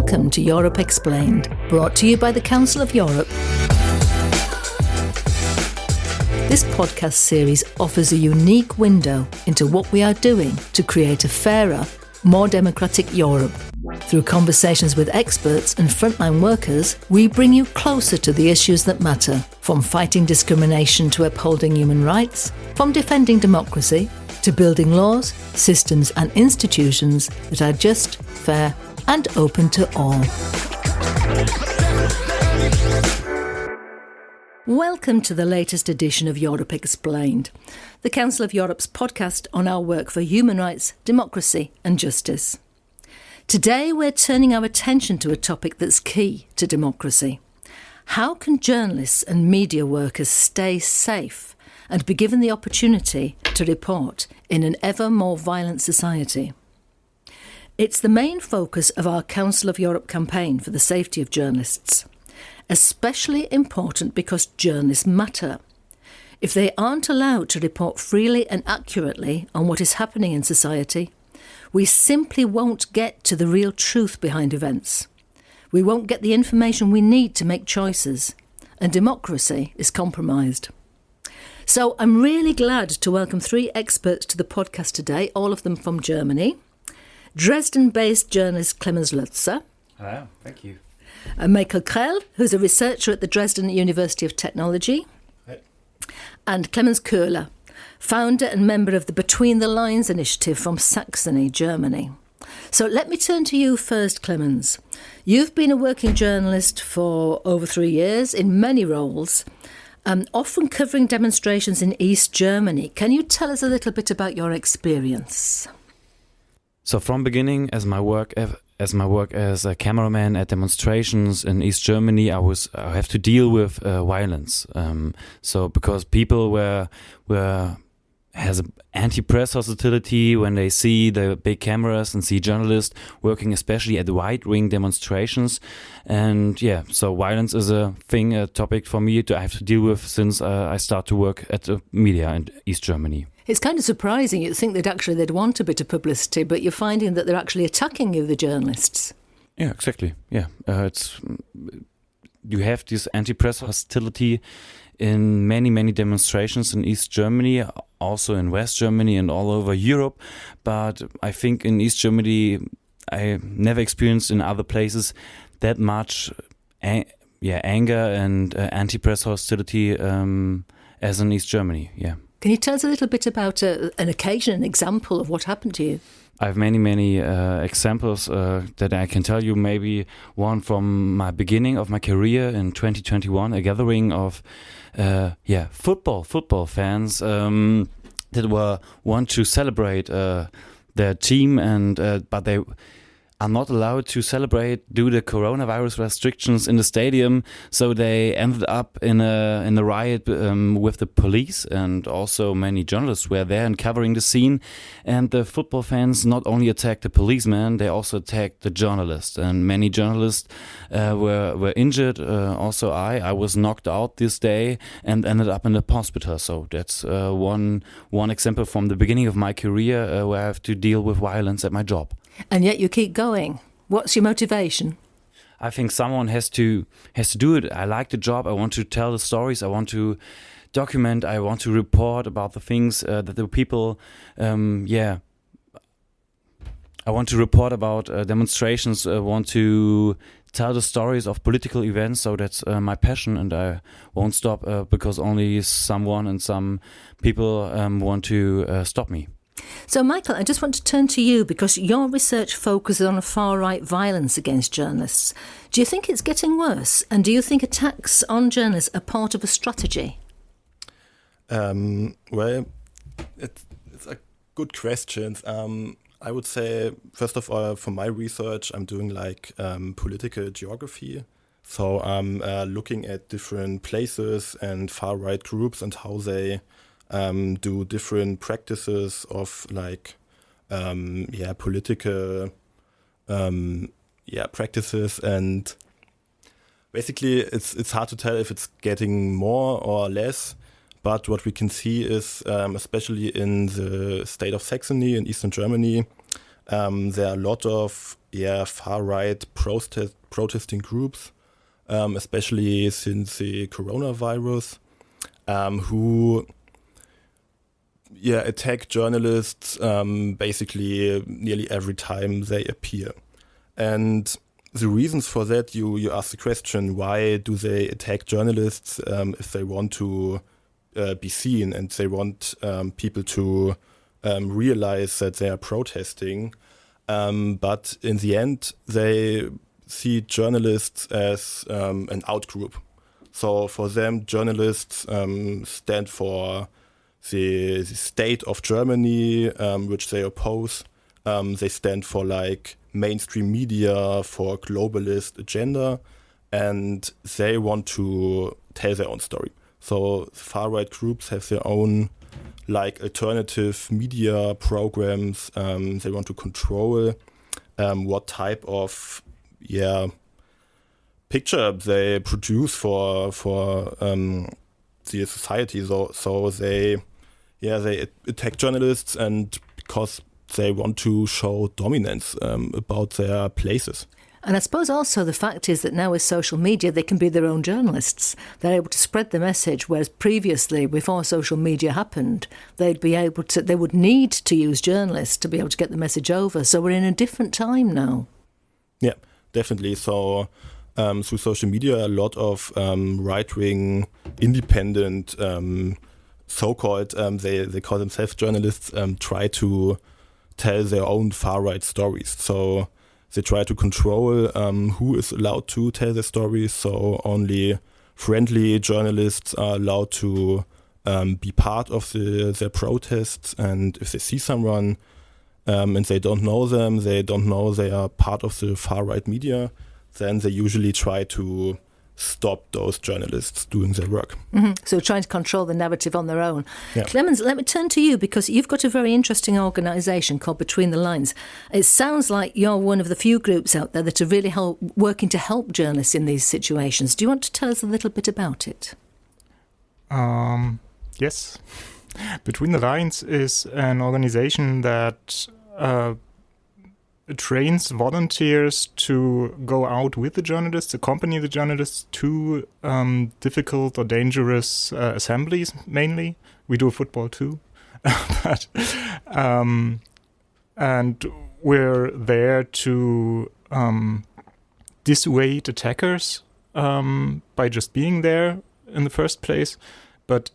Welcome to Europe Explained, brought to you by the Council of Europe. This podcast series offers a unique window into what we are doing to create a fairer, more democratic Europe. Through conversations with experts and frontline workers, we bring you closer to the issues that matter, from fighting discrimination to upholding human rights, from defending democracy to building laws, systems and institutions that are just, fair and open to all. Welcome to the latest edition of Europe Explained, the Council of Europe's podcast on our work for human rights, democracy and justice. Today we're turning our attention to a topic that's key to democracy. How can journalists and media workers stay safe and be given the opportunity to report in an ever more violent society? It's the main focus of our Council of Europe campaign for the safety of journalists. Especially important because journalists matter. If they aren't allowed to report freely and accurately on what is happening in society, we simply won't get to the real truth behind events. We won't get the information we need to make choices, and democracy is compromised. So I'm really glad to welcome three experts to the podcast today, all of them from Germany. Dresden-based journalist Clemens Lotze. Hello, thank you. And Michael Krell, who's a researcher at the Dresden University of Technology. Hey. And Klemens Kohler, founder and member of the Between the Lines initiative from Saxony, Germany. So let me turn to you first, Clemens. You've been a working journalist for over 3 years in many roles, often covering demonstrations in East Germany. Can you tell us a little bit about your experience? So from beginning, as my work as a cameraman at demonstrations in East Germany, I have to deal with violence. So because people has an anti-press hostility when they see the big cameras and see journalists working, especially at right-wing demonstrations. And yeah, so violence is a topic for me I have to deal with since I start to work at the media in East Germany. It's kind of surprising. You'd think they'd want a bit of publicity, but you're finding that they're actually attacking you, the journalists. Yeah, exactly. Yeah, you have this anti-press hostility in many demonstrations in East Germany, also in West Germany and all over Europe. But I think in East Germany, I never experienced in other places that much anger and anti-press hostility as in East Germany. Yeah. Can you tell us a little bit about an occasion, an example of what happened to you? I have many examples that I can tell you. Maybe one from my beginning of my career in 2021, a gathering of football fans that want to celebrate their team, but they are not allowed to celebrate due to coronavirus restrictions in the stadium. So they ended up in a riot with the police, and also many journalists were there and covering the scene. And the football fans not only attacked the policeman, they also attacked the journalists. And many journalists were injured. Also I was knocked out this day and ended up in the hospital. So that's one example from the beginning of my career where I have to deal with violence at my job. And yet you keep going. What's your motivation? I think someone has to do it. I like the job. I want to tell the stories. I want to document. I want to report about the things that the people. I want to report about demonstrations. I want to tell the stories of political events. So that's my passion, and I won't stop because only someone and some people want to stop me. So, Michael, I just want to turn to you because your research focuses on far-right violence against journalists. Do you think it's getting worse? And do you think attacks on journalists are part of a strategy? Well, it's a good question. I would say, first of all, for my research, I'm doing political geography. So I'm looking at different places and far-right groups and how they do different practices of political practices, and basically it's hard to tell if it's getting more or less. But what we can see is, especially in the state of Saxony in Eastern Germany, There are a lot of far-right protesting groups, especially since the coronavirus, who attack journalists basically nearly every time they appear. And the reasons for that, you ask the question, why do they attack journalists if they want to be seen and they want people to realize that they are protesting? But in the end, they see journalists as an outgroup. So for them, journalists stand for the state of Germany, which they oppose. They stand for like mainstream media, for globalist agenda, and they want to tell their own story. So far-right groups have their own like alternative media programs. They want to control what type of picture they produce for the society. So they attack journalists, and because they want to show dominance about their places. And I suppose also the fact is that now with social media, they can be their own journalists. They're able to spread the message, whereas previously, before social media happened, they would need to use journalists to be able to get the message over. So we're in a different time now. Yeah, definitely. So through social media, a lot of right-wing, independent, so-called, they call themselves journalists, try to tell their own far-right stories. So they try to control who is allowed to tell their stories. So only friendly journalists are allowed to be part of their protests. And if they see someone and they don't know them, they don't know they are part of the far-right media, then they usually try to stop those journalists doing their work. Mm-hmm. So trying to control the narrative on their own. Yeah. Clemens, let me turn to you, because you've got a very interesting organisation called Between the Lines. It sounds like you're one of the few groups out there that are really working to help journalists in these situations. Do you want to tell us a little bit about it? Yes. Between the Lines is an organisation that trains volunteers to go out with the journalists, accompany the journalists to difficult or dangerous assemblies, mainly. We do football too. And we're there to dissuade attackers by just being there in the first place. But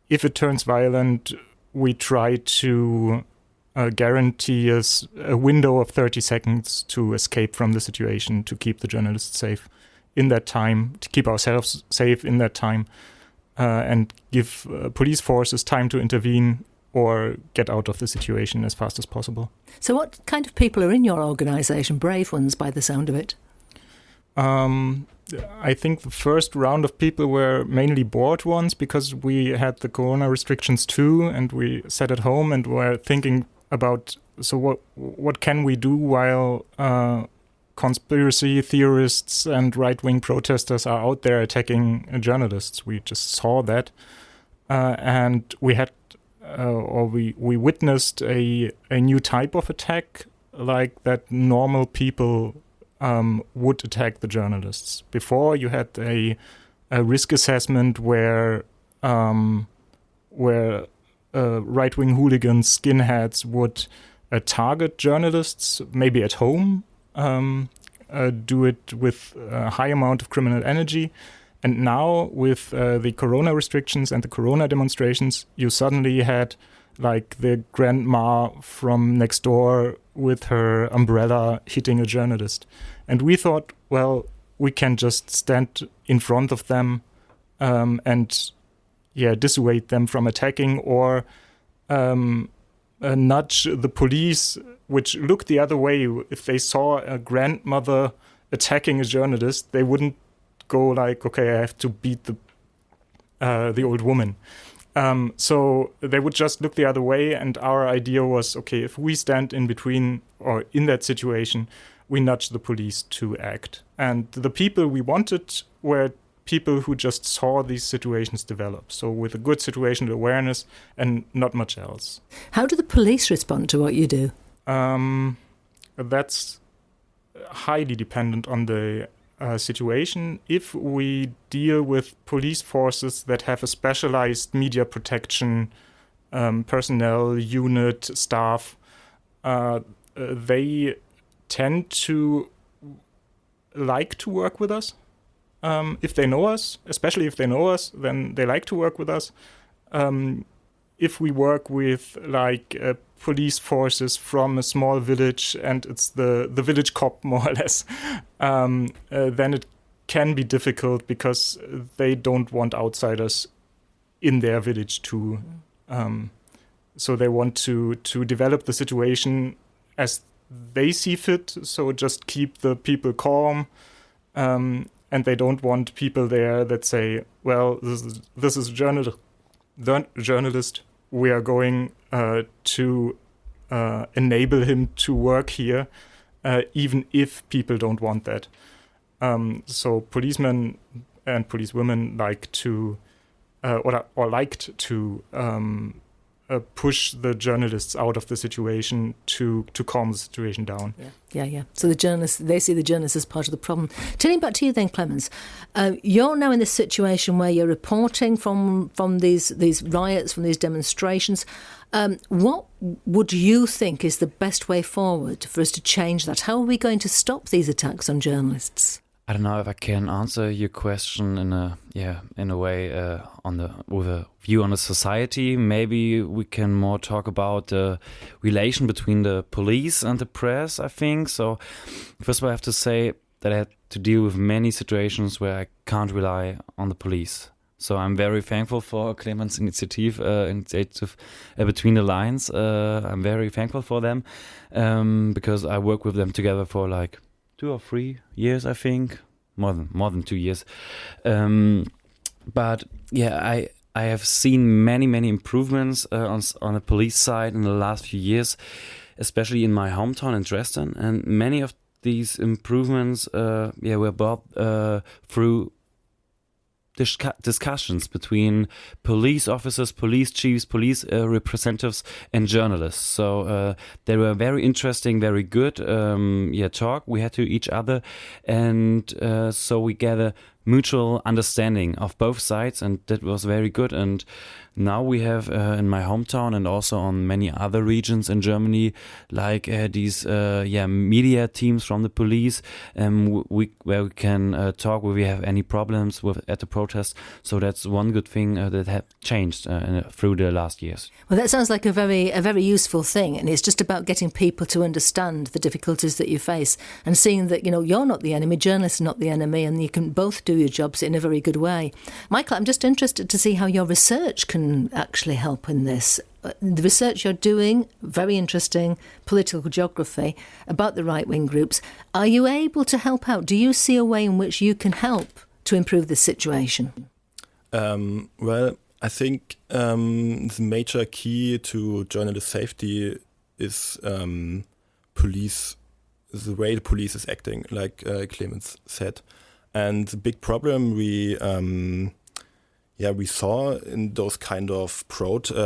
if it turns violent, we try to guarantee us a window of 30 seconds to escape from the situation, to keep the journalists safe in that time, to keep ourselves safe in that time, and give police forces time to intervene or get out of the situation as fast as possible. So what kind of people are in your organisation? Brave ones, by the sound of it. I think the first round of people were mainly bored ones, because we had the corona restrictions too, and we sat at home and were thinking about, so what can we do while conspiracy theorists and right-wing protesters are out there attacking journalists. We just saw that, and we had we witnessed a new type of attack, like that normal people would attack the journalists. Before, you had a risk assessment where right-wing hooligans, skinheads would target journalists, maybe at home, do it with a high amount of criminal energy. And now, with the corona restrictions and the corona demonstrations, you suddenly had like the grandma from next door with her umbrella hitting a journalist. And we thought, well, we can just stand in front of them and dissuade them from attacking, or nudge the police, which looked the other way. If they saw a grandmother attacking a journalist, they wouldn't go like, okay, I have to beat the old woman. So they would just look the other way, and our idea was, okay, if we stand in between or in that situation, we nudge the police to act. And the people we wanted were people who just saw these situations develop, so with a good situational awareness and not much else. How do the police respond to what you do? that's highly dependent on the situation. If we deal with police forces that have a specialized media protection personnel, unit, staff, they tend to like to work with us. If they know us, especially if they know us, then they like to work with us. If we work with police forces from a small village and it's the village cop more or less, then it can be difficult because they don't want outsiders in their village too. So they want to develop the situation as they see fit, so just keep the people calm, and they don't want people there that say, well, this is journalist, we are going to enable him to work here, even if people don't want that. So policemen and policewomen like to, or liked to push the journalists out of the situation to calm the situation down. Yeah. So the journalists, they see the journalists as part of the problem. Turning back to you then, Clemens, you're now in this situation where you're reporting from these riots, from these demonstrations. What would you think is the best way forward for us to change that? How are we going to stop these attacks on journalists? I don't know if I can answer your question in a way with a view on the society. Maybe we can more talk about the relation between the police and the press, I think. So first of all, I have to say that I had to deal with many situations where I can't rely on the police. So I'm very thankful for Clemens' initiative Between the Lines. I'm very thankful for them because I work with them together for 2 or 3 years, I think, more than 2 years. But yeah, I have seen many improvements on the police side in the last few years, especially in my hometown in Dresden. And many of these improvements, were brought through discussions between police officers, police chiefs, police representatives, and journalists. So they were very interesting, very good talk we had to each other, and so we get a mutual understanding of both sides, and that was very good. And now we have in my hometown and also on many other regions in Germany, these media teams from the police, where we can talk where we have any problems at the protest. So that's one good thing that have changed through the last years. Well, that sounds like a very useful thing, and it's just about getting people to understand the difficulties that you face and seeing that you're not the enemy, journalists are not the enemy, and you can both do your jobs in a very good way. Michael, I'm just interested to see how your research can actually help in this. The research you're doing, very interesting, political geography about the right-wing groups. Are you able to help out? Do you see a way in which you can help to improve this situation? Well, I think the major key to journalist safety is the way the police is acting, like Clemens said. And the big problem we saw in those kind of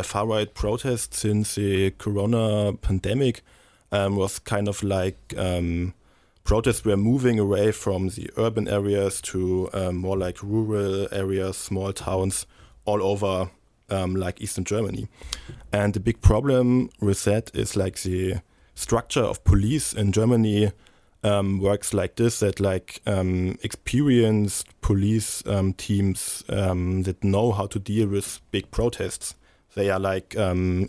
far-right protests since the corona pandemic was kind of protests were moving away from the urban areas to more like rural areas, small towns all over Eastern Germany. And the big problem with that is the structure of police in Germany works like this, that experienced police teams that know how to deal with big protests, they are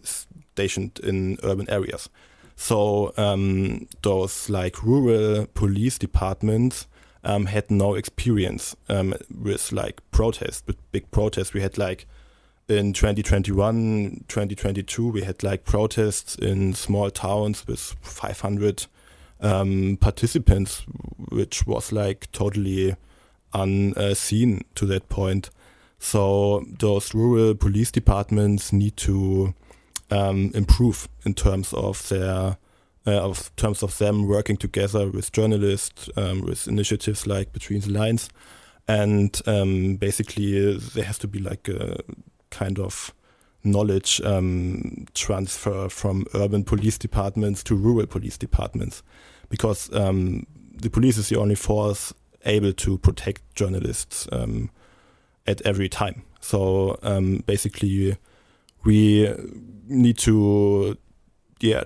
stationed in urban areas. So those rural police departments had no experience with protests, with big protests. We had in 2021, 2022, we had protests in small towns with 500 participants, which was totally unseen to that point. So those rural police departments need to improve in terms of them working together with journalists, with initiatives like Between the Lines, and basically there has to be a kind of knowledge transfer from urban police departments to rural police departments, because the police is the only force able to protect journalists at every time. So basically, we need to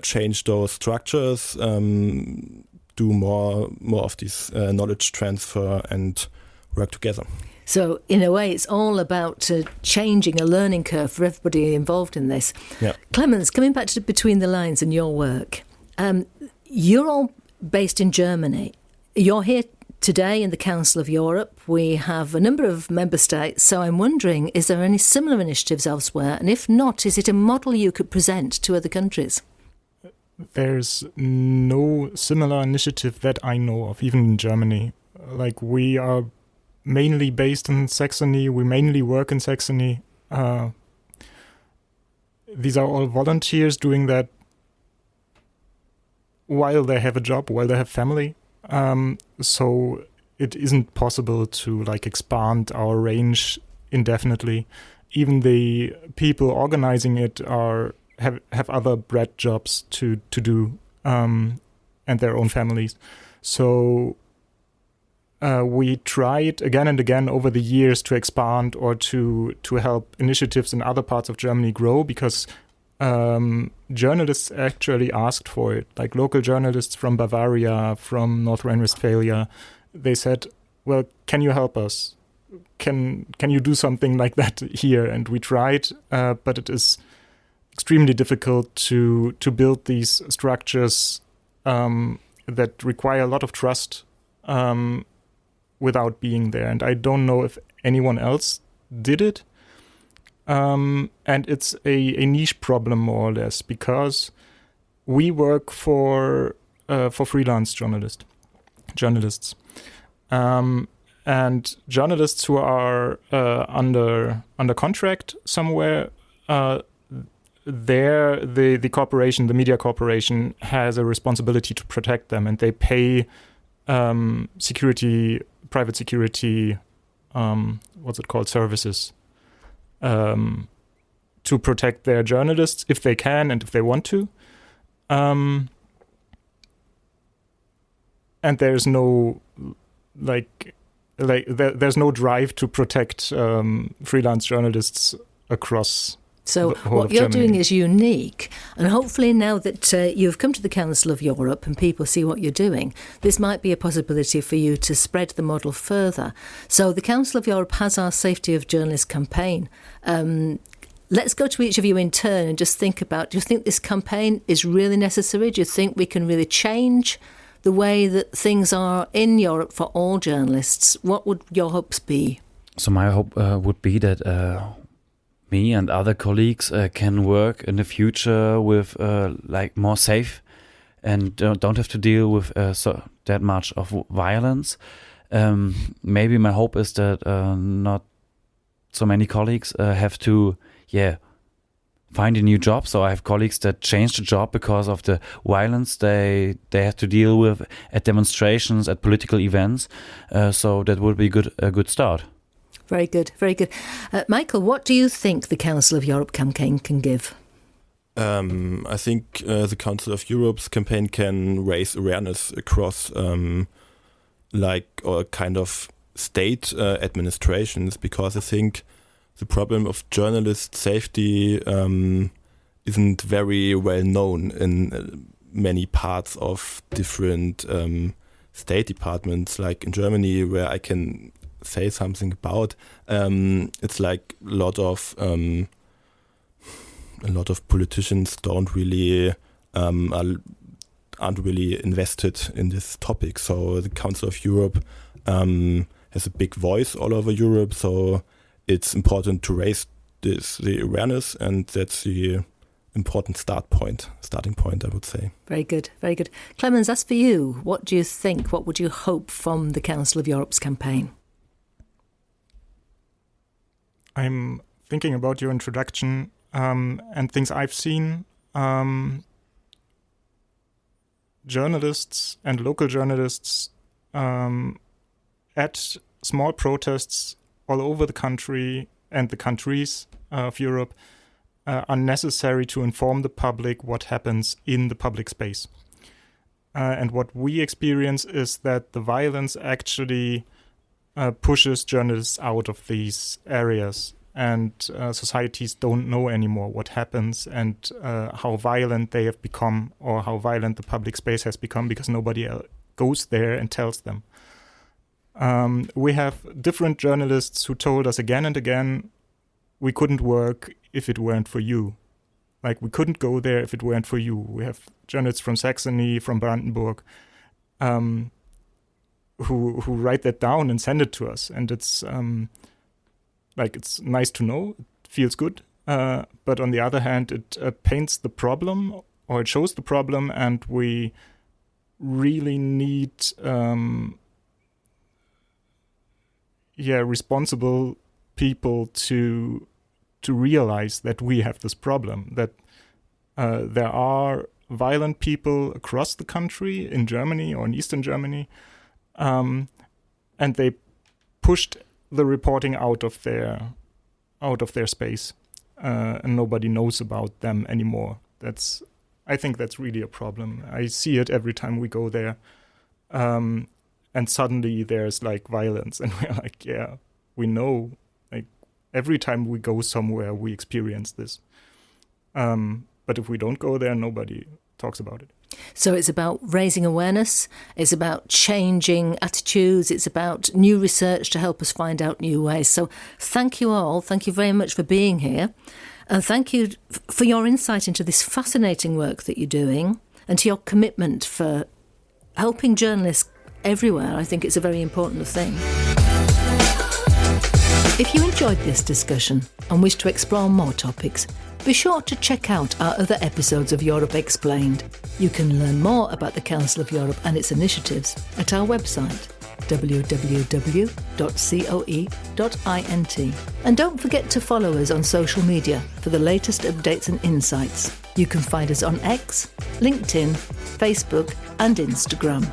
change those structures, do more of this knowledge transfer and work together. So in a way, it's all about changing a learning curve for everybody involved in this. Yeah. Clemens, coming back to Between the Lines and your work, you're all based in Germany. You're here today in the Council of Europe. We have a number of member states, so I'm wondering, is there any similar initiatives elsewhere? And if not, is it a model you could present to other countries? There's no similar initiative that I know of, even in Germany. Like, we are mainly based in Saxony. We mainly work in Saxony. These are all volunteers doing that while they have a job, while they have family. So it isn't possible to expand our range indefinitely. Even the people organizing it have other bread jobs to do, and their own families. So we tried again and again over the years to expand or to help initiatives in other parts of Germany grow, because journalists actually asked for it. Like local journalists from Bavaria, from North Rhine-Westphalia, they said, well, can you help us? Can you do something like that here? And we tried, but it is extremely difficult to build these structures that require a lot of trust without being there. And I don't know if anyone else did it. And it's a niche problem, more or less, because we work for freelance journalists, and journalists who are under contract somewhere. The corporation, the media corporation, has a responsibility to protect them, and they pay private security, services. To protect their journalists if they can and if they want to. And there's no there's no drive to protect freelance journalists across. So what you're doing is unique, and hopefully now that you've come to the Council of Europe and people see what you're doing, this might be a possibility for you to spread the model further. So the Council of Europe has our Safety of Journalists campaign. Let's go to each of you in turn and just think about, do you think this campaign is really necessary? Do you think we can really change the way that things are in Europe for all journalists? What would your hopes be? So my hope would be that me and other colleagues can work in the future with more safe and don't have to deal with that much of violence. Maybe my hope is that not so many colleagues have to find a new job. So I have colleagues that changed the job because of the violence they have to deal with at demonstrations, at political events. So that would be a good start. Very good, very good. Michael, what do you think the Council of Europe campaign can give? I think the Council of Europe's campaign can raise awareness across or kind of state administrations, because I think the problem of journalist safety isn't very well known in many parts of different state departments, like in Germany, where I can say something about. It's like a lot of politicians aren't really invested in this topic. So the Council of Europe has a big voice all over Europe. So it's important to raise the awareness, and that's the important starting point, I would say. Very good, very good. Clemens, as for you, what do you think? What would you hope from the Council of Europe's campaign? I'm thinking about your introduction and things I've seen. Journalists and local journalists at small protests all over the country and the countries of Europe are necessary to inform the public what happens in the public space. And what we experience is that the violence actually pushes journalists out of these areas, and societies don't know anymore what happens and how violent they have become, or how violent the public space has become, because nobody goes there and tells them. We have different journalists who told us again and again, we couldn't work if it weren't for you. Like, we couldn't go there if it weren't for you. We have journalists from Saxony, from Brandenburg, who write that down and send it to us. And it's it's nice to know. It feels good. But on the other hand, it paints the problem, or it shows the problem, and we really need responsible people to realize that we have this problem, that there are violent people across the country, in Germany or in Eastern Germany, and they pushed the reporting out of their space, and nobody knows about them anymore. I think that's really a problem. I see it every time we go there, and suddenly there's like violence, and we're like, yeah, we know. Like, every time we go somewhere, we experience this. But if we don't go there, nobody talks about it. So it's about raising awareness, it's about changing attitudes, it's about new research to help us find out new ways. So thank you all. Thank you very much for being here. And thank you for your insight into this fascinating work that you're doing, and to your commitment for helping journalists everywhere. I think it's a very important thing. If you enjoyed this discussion and wish to explore more topics, be sure to check out our other episodes of Europe Explained. You can learn more about the Council of Europe and its initiatives at our website, www.coe.int. And don't forget to follow us on social media for the latest updates and insights. You can find us on X, LinkedIn, Facebook and Instagram.